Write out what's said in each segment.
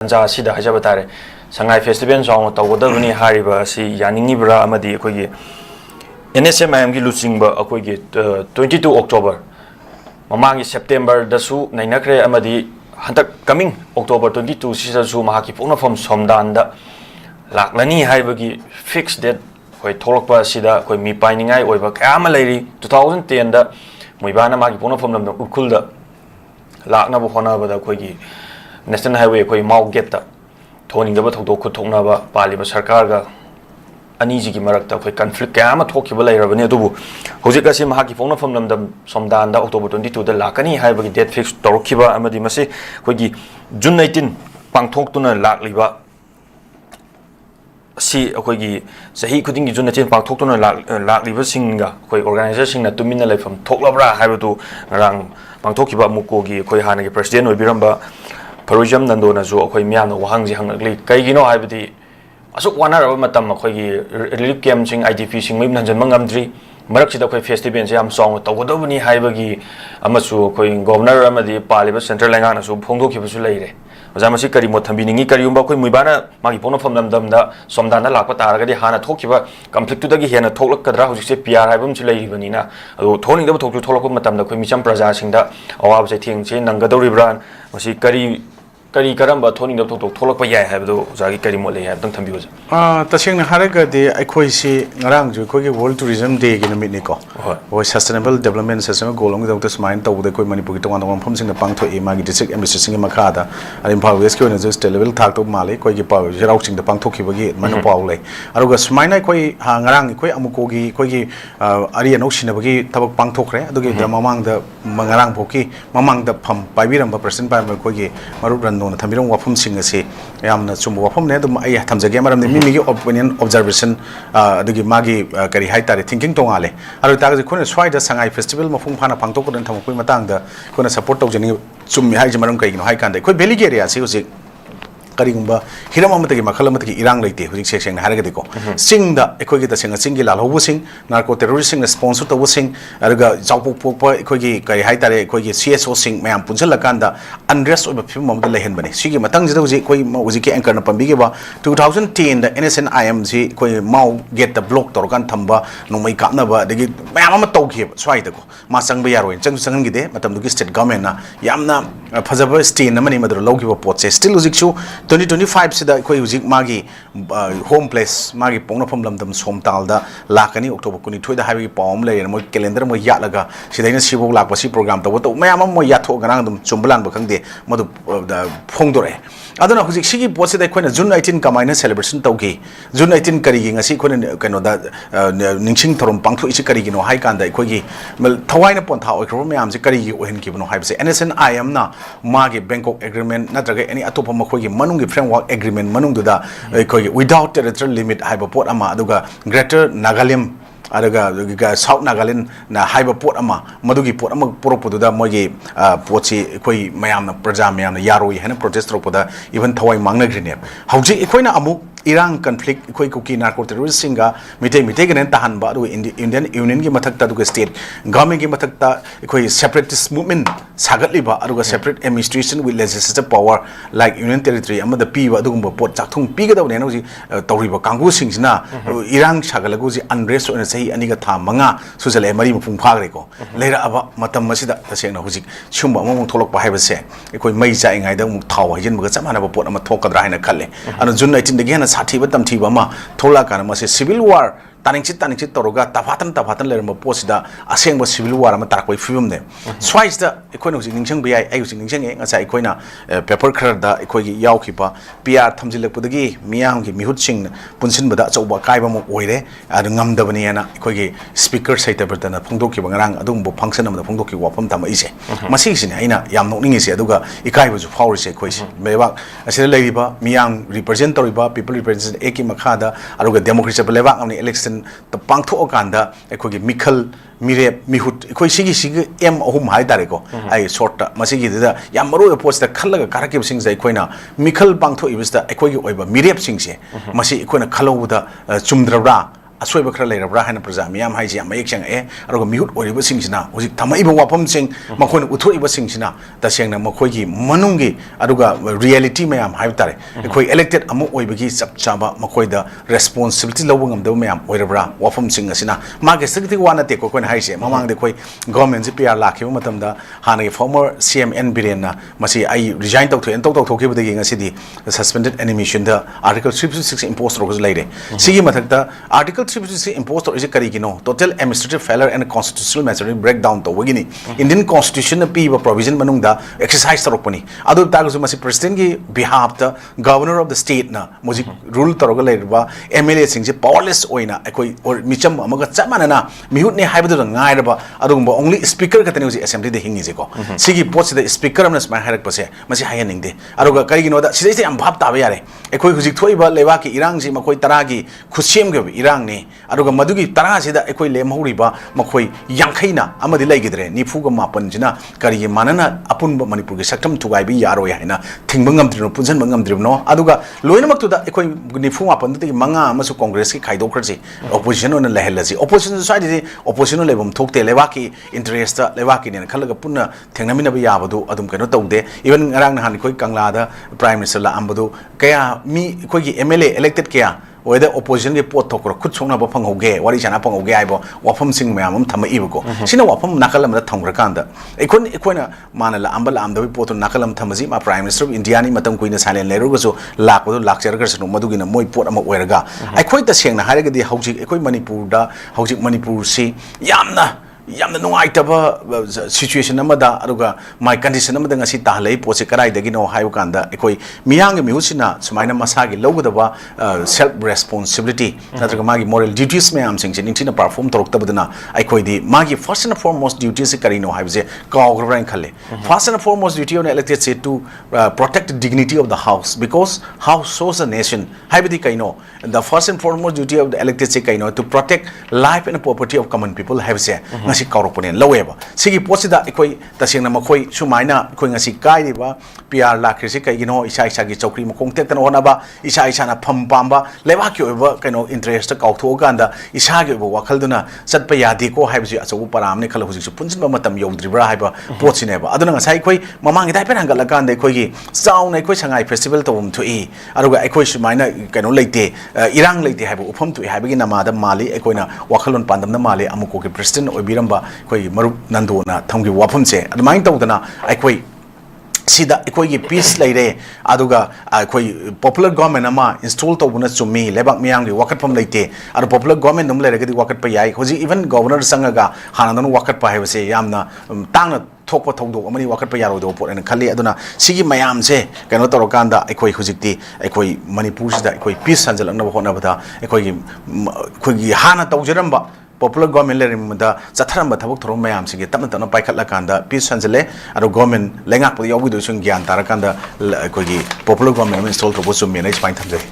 Sida Hajabatare, Sangai Festival song, Tawadavani Hariba, see Yaninibra Amadi, Kogi, NSMIM Giluchingba, Akogi, 22 October. Mamangi September, the Su, Nainakre Amadi, Hunter coming October 22, Sisa Su Mahaki Puna from Somdanda, Laklani Haibagi, fixed that, Koi Tolokpa Sida, Koi Mi Pining Eye, Oiba Kamalady, 2010, Muibana Maki Puna from the Ukulda, Lakna Buhona, the Kogi. National Highway koi mau geta thoning da ba thok khut thokna ba pali ba sarkar ga ani ji gi marak ta koi conflict ka ma thok khibal lai rabani adu hojik ka si ma ki phone phone lam somdan da October 22 da lakani hai ba gi date fix tor khiba amadi mase koi gi June 19 pangthok tuna lak liba si koi gi sahi khuding gi June 19 pangthok tuna lak liba singa koi organization na tumina laifam thoklabra hai ba tu rang pangthok khiba muko gi koi hana gi president oi biramba Parujam Nandona Zo, Koi Miano, Hangzi Hangli, Kaigino, I would Asuk one hour of Matam, Koi relief camp sing, IDP sing, Mimans and Mangamdri, Marakshida Koi Festival, Jam song, Tawadovani, Haibagi, Amasu, Koi Governor Amadi, Paliba, Central Langana, so Pongo Kipusulere. Zamasika Motambini, Kariumba, Mubana, Magipono from them, Somdana Lapata, Hana Tokiva, complete to the Gihana, Tolak Kadra, who say PR, Ibum Chile, Vanina, Tony the Toku Toloko Matam, the Commission Prazasing that, or I was a thing, Nangadori Bran, was he Kari Karamba, Tony the Toto, Tolopaya, have the Zagi Karimole, have done Tambuza. Tashing Haraka, the Akoisi, Rangu, World Tourism Day in the Midnico, or Sustainable Development System, go along with this mind, to the Manipur, one pumps in the Pang to Imagi district and Mr. Makada, and in Power Rescue and just a level talk to Mali, Koi Power, Routing the Pangtoki, Manopole. Arugas Mina Koi Hangarang, Koi Amukogi, Koi Arian Ocean, Tabak Pangtokre, to give them among the Mangarang Poki, among the Pump by Viramba, present by Kogi, Maruban. Tamirong wapum singasi yamna chumbo wapum ne dum ai thamjage maram ni mi opinion observation adugi magi kari haitare thinking tongale aru taga khone swai da sangai festival mafung phana phangtok ko den thamkoi matang da khone support tawjani chummi hai maram kai no hai kan da khoi valley area si hojik Karingba, Hiramamaki Makalamaki, Irang Late, which section Haragadico. Sing the Equigita Sing a single Wusing, narco terrorism, sponsor to Wusing, Araga, Zapo Popa, Equigi, Haitare, Equigi, CSO Sing, Mam Punzella Kanda, undressed of a film of the Lehenbani. Sigi Matangs, Wiziki and Karnapambigiba, 2010, the NSNIMZ, Koi Mau get the block Torgan Tamba, no make up never, they get Mamma Toki, Swidako, Masang Bayaro, Changsangide, Matamduki State Government, Yamna, Pazava Stain, the money mother Logi Port, still Uzikshu. 2025 sida koi hujik magi home place magi pongna phom lamdam somtal da lakani October 22 da habi pawm le mo calendar mo yatlaga sidaina sibo lakpa si program to mayam mo yatho ganang dum chumbalan ba khangde modu phongdore aduna hujik sigi post da koina June 19 kamaina celebration tawgi June 19 kari gi ngasi koina kaino da ningsing thorom pangtho isi kari gi no hai kan da koigi thawaina pon tha oikro mayam se kari gi ohen ki no haibse NSNIM na magi Bangkok agreement natraga any atopa makhoi gi framework agreement manungduda without territorial limit haiba port ama aduga Greater Nagaland aduga South Nagaland na haiba port ama madugi port ama poropoduda mogi potsi koi mayamna praja mayamna yaroi hena protest ropoda even thawai mangna grine hauji ekoina amu Iran conflict koi kuki narco terrorist singa mite ganen tahan ba Indian Union gi mathakta du state government gi mathakta koi separatist movement sagatli ba aduga separate administration with legislative power like Union territory amada pi ba adugumba pot chakthung pi ga dawne noji tawriba kanggu singsina Iran sagalagu ji unrest ona sahi aniga tha manga sujale mari mapung phagre ko leira aba matam masida tasengna hujik chumba among tholok ba haibase koi mai cha ingai da mu thaw hajin ba chamana ba pot ama thokadra haina khalle anu June 19 de gena Sathi batam thiba ma thola kana ma se civil war taningsit toroga tafatan lerma posida asengba civil war ama tarakoi film ne swais da ekoina hujik ningsang bi ai hujik ningsang e ngasa ekoina paper khar da ekoi gi yaw khipa PR thamjilak pudagi miyam gi mihut sing punsin bada chauba kaiba mo oire adu ngamdabani ana ekoi gi speaker saita bertana phongdok ki bangrang adum bo function amda phongdok ki wapam tam ise masi sine aina yam nokning ise aduga ikai bu fauri se ekoi si mebak asira leiba miyam represent toriba people represent eki makhada aduga democracy lebak amni election the pangtho okanda ekogi mikhal mirep mihut ekoi sigi em ahum hai dare ko ai short masigi da yam maru post da khallaga karakib sing jai koina mikhal pangtho ibista ekoi gi oiba mirep sing se masi ekoina khalobuda chumdrabra asoi khara leirabra haina praja miyam haiji mayek chang aruga mihut oriba singsina hojik thamaiba wapam sing makhoi uthoriba singsina tasengna makhoi gi manungi aruga reality mayam haibtare ekhoi elected amu oibagi chap chaba makhoi da responsibility lobungam do mayam oirabra wapam sing asina mage sagti wana te ko koin haise mamang de khoi government ji PR lakhiba matamda hana gi former CMN Birena masi ai resign tawtho en tawtho thokibadagi ngasidi suspended animation da article 356 imposed rogos laide sigi mathakta article 356 imposed is karigino total administrative failure and constitutional maturity breakdown to wagini Indian constitution p provision manungda exercise tarokpani adu tagasu masi president gi behalf the governor of the state na muji rule taroga laiba MLA singje powerless oina ekoi or micham amaga chamanana mihut ne haibadu ngairaba adugumba only speaker katani uji assembly de hingi je ko sigi post the speaker amna sma harak pase masi hayaningde aruga karigino da sidai am bhab tabe yare ekoi hujik thoiba lewa ki irang ji makoi taragi khusiem ge irang ne aruga madugi tara sida ekoi lemhuriba makoi yankhaina amadi laigidre nifuga mapan jina kari manana apunba manipur ge saktam thugai bi yaro yaina thingbangam drino punjan bangam drino aduga loina maktuda ekoi nifu mapan de manga amasu congress ki khaido khrji opposition on lehelaji opposition side opposition lebum thokte lewa ki interest lewa ki ne khalaga punna thengnamina bi yabadu adum keno tawde even ngarang na han koi kangla da prime minister la ambadu kaya mi koi gi MLA elected kaya whether opposition ge pot thokro khut songna ba phanghoge wari chana phanghoge aibo wafam sing mayam thama ibuko sina wafam nakalam da thongra kanda ekona manala ambal amda pot nakalam thamaji ma prime minister of India ni matam kuina silent leru go lakbo lakcher gar sanu madugina moi pot ama oiraga ekoi ta sengna harega di hauji ekoi manipur da hauji manipur si yamna nungaitaba situation amada aruga my condition amada ngasi tahlei pose karai dagi no hayu kanda ekoi miyang mi husina sumaina masagi logodaba self responsibility natraga magi moral duties me am sing ning perform toroktabadana ekoi di magi first and foremost duties kari no haibje kawgrain khale first and foremost duty on elected say to protect the dignity of the house because house shows a nation haibdi kaino the first and foremost duty of the elected say kaino to protect life and property of common people haibse ngasi kaurokpone laweba sigi posida ekoi tasengna makhoi sumaina ekoi ngasi kairiba PR lakrisi kaigino isa gi chokri mkhong tek tan onaba isa na pham pamba lewa ki oba kaino interest kautho ganda isa gi wakhalduna satpa yadi ko haibji achu param ne khala huji su punjin matam yodribra haiba potsineba aduna ngasai ekoi mamang dai pen hangal kan ekoi gi sauna ekoi sangai festival tawum thui aruga ekoi sumaina kaino leite irang leite haiba upham thui haibagi namada mali ekoina wakhalon pandam na mali amuko ki president obiram koi marup nandona thamgi wafam se admain tawdana aikoi sida ekoi gi peace leire aduga ekoi popular government ama install tawbuna chumi lebak miyang gi wakat pam leite adu popular government num leire gadi wakat pa yai hoji even governor sangaga hanan wakat pa haibase yamna tangna thokpa thongdok amani wakat pa yaro do pot en khali aduna sigi mayam se kano torokanda ekoi hujikti ekoi manipur sida ekoi peace sanjal na hona bada ekoi gi hana tawjaramba popular government lerimda chatharamba thabuk thorom mayam sige tamna tamna paikhatla kanda peace sanjale aro government lengak podi yogi do sung gyan tarakanda kogi popular government install throbo sum manage pain thamjai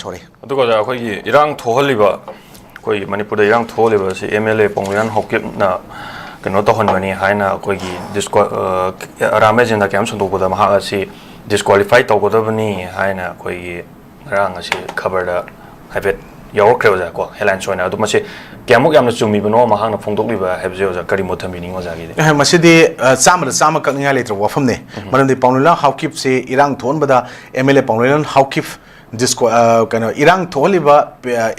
sorry aduga ja kogi irang thohaliba koi manipur da irang thohaliba si MLA pongyan hokip na kano to honmani haina kogi ramejin da kyam sundu boda maha si disqualify to godabani haina kogi rang asi cover da habit yaw kreoja ko headline soina adu mase kyamuk yamna chumi bano mahang na phongdokliba hebje oja kari mothami ningo jagi de masidi sama kakninga letra wafam ne maramdi paunula hawkip se irang thon bada MLA paunula hawkip disco irang tholiba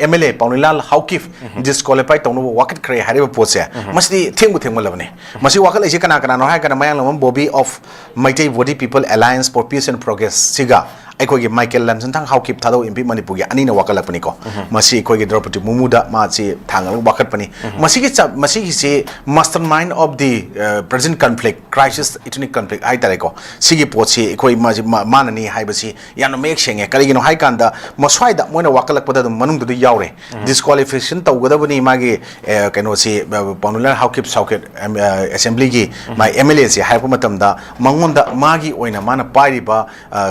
MLA paunilal hawkif disqualify tawno wakat kre hariba pose masdi thengmu labne masi wakal ise kana no ha kana mayang lamam bobby of Maitai Body People Alliance for Peace and Progress siga aikogi Michael Lamson thang hawkip thado MP Manipur gi ani na wakal pani ko masi aikogi Draupadi Mumuda ma chi thangal wakat pani masi se mastermind of the present conflict crisis ethnic conflict ai tare ko sigi pochi aikoi manani haibasi yano mek senge kali no kanda maswai da moina wakalak pada manung du yaure disqualification tawgadabani magi kano si panular hawkip sauket assembly gi my MLA si haipa matamda mangonda magi oina mana pairiba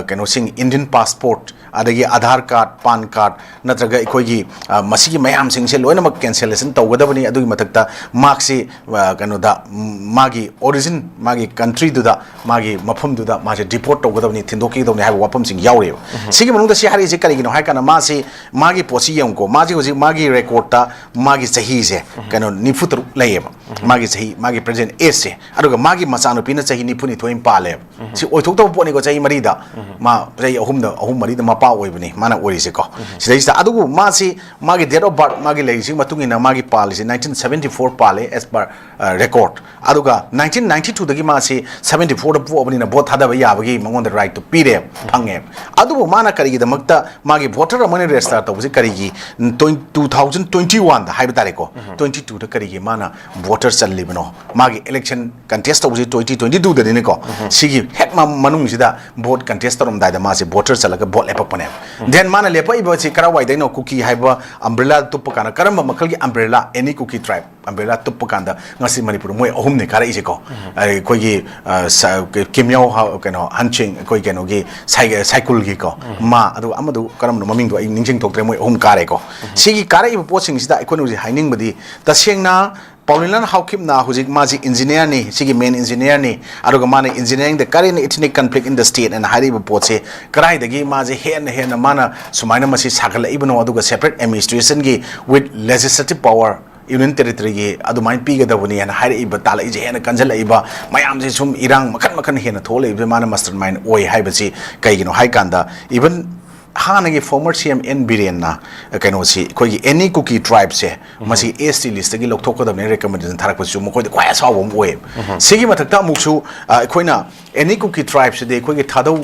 kano sing Indian Indian passport अदगी Aadhaar card PAN card नत्रगा अखोगी मसीगी मयाम सिंगसे लोइनमक cancellation तौगदबनी अदुगी मथक्ता मार्क्सी कनोदा मागी ओरिजिन मागी कंट्री दुदा मागी मफम दुदा माजे डिपोर्ट तौगदबनी थिंदोकी दबनी हाय वाफम सिंग यावरे सिगी मनुंदा सि हारि जे करिगिनो हाय काना मासी मागी पोसी यंको माजी होजी मागी रेकॉर्डता मागी सही से कनो निफुतर लयेबा मागी सही मागी प्रेजेंट एज से अदुगा मागी मचानुपिना सही निफुनि थोइन पाले सि ओइथोक्तो पोनी को सही मरीदा मा सही अहुम मरीदा मपा ओइबनी माना ओरिसे को सिदैसा अदुगु मासी मागी डेट ऑफ बर्थ मागी लेसिंग मतुंगिना मागी पालिसे 1974 पाले एज पर रेकॉर्ड अदुगा 1992 दगी मासी 74 द पोबनिना भोट थादबा याबगी मंगोन द राइट टू पीरे फंगे अदुगु माना करिगी दमक्ता मागी वोटर अमने रेजिस्टर तबसे करिगी 2021 दा हाइबा तारे को 22 द करिगी माना वोटर चल्लिबनो मागी इलेक्शन कंटेस्ट तबसे 2022 ददिने को सिगी हेक मनुंग सिदा वोट कंटेस्ट तरम दाइदा मासे वोटर चलगा वोट लेपपने देन माना लेपइबो सि करावाइ दैनो कुकी हाइबा अम्ब्रेला तुप्पकाना करम मखलगी umbrella any Kuki tribe umbrella तुप्पकांदा ngasi manipur moi ahum ne kara ise ko koi gi kimyau keno hanching koi keno gi cycle gi ko ma adu amadu karam no maming do ai ningching thoktre moi ahum kare ko sigi kara ibo posing sida ikonu ji haining badi tasengna Paulinan Haukim na hujik maji engineer ni sigi main engineer ni aruga mane engineering the current ethnic conflict in the state and hari report se karai dagi maji hen mana sumaina masi sakala ibno aduga separate administration gi with legislative power union territory gi adu main pi gadabuni and hari iba tala ije hen kanjala iba mayam je sum irang makan hen thole ibe mana mastermind oi haibasi kaigino hai kanda even हानगी former CM N Biren ना कनोसी कोई any Kuki tribe से मसी ST list की लौथोकदबने recommendation थारकपसु मकोय क्वाय सावम ओए सिगी मथक्ता मुक्सु अखोइना any Kuki tribe से दे कोई थादौ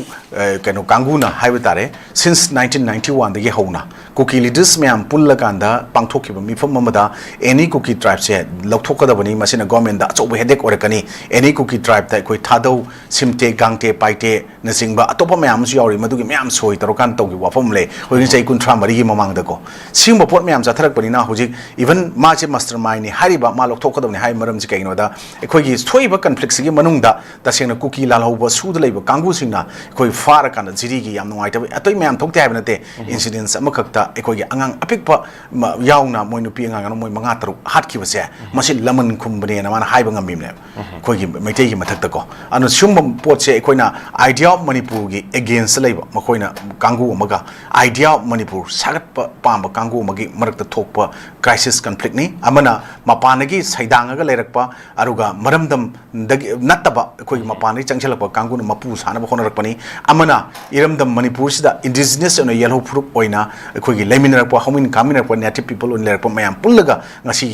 कनो कांगुना हाइबे तारे सिंस 1991 दगी हौना कुकी लीडर्स म्याम पुल्ला कांदा पांगथोखिबा मिफम ममदा एनी कुकी ट्राइब से लौथोकदबनी मसिना गवर्नमेंट दा अचौबे हेडेक ओरकनी एनी कुकी ट्राइब ता कोई थादौ सिमते गांगते पाइते नसिंगबा अतोपा म्याम सु यावरि मदुगी म्याम सोय तरोकान तौगी वाफम ले होगिन चै कुंथ्रा मरिगी ममांग दको सिंग बपोट म्याम जाथरक बनिना होजिक इवन माचे मास्टरमाइंड नि हारिबा मा लौथोकदबनी हाइ मरम जि कइनोदा एखोगी सोइबा कन्फ्लिक्ट सिगी मनुंगदा तसेंना कुकी लालहौबा सुद लेबा कांगु सिंगना एखोई फार कान जिरिगी याम नुंगाइतबा अतोय म्याम थोकते हाइबनते इंसिडेंट्स अमखक्ता एखोगी अंगांग अपिकपा यावना मोय नुपी अंगांग मोय मंगा तरु हाटखिबसे मसि लमन खुमबने ना माना हाइबा ngamiमने एखोगी मैतेगी मथक्तको अनु सुंबम पोटसे एखोइना आइडिया ऑफ मणिपुर गी अगेंस्ट लेबा मखोइना कांगु अमगा आइडिया ऑफ मणिपुर सागत पाम कांगु मगी मरक्ता थोकपा क्राइसिस कन्फ्लिक्ट नि अमना मपानगी सैदांगगा लेरकपा अरुगा मरमदम नत्तबा एखोगी मपानगी चंगछलपा कांगु मपु सानबा होनरकपनी अमना इरमदम मणिपुर सिदा इंडिजिनस ओना येलो फ्रुप ओइना एखोगी लेमिनरपा हमिन कामिनरपा नेटिव पीपल ओन लेरकपा मयाम पुल्लगा ngasi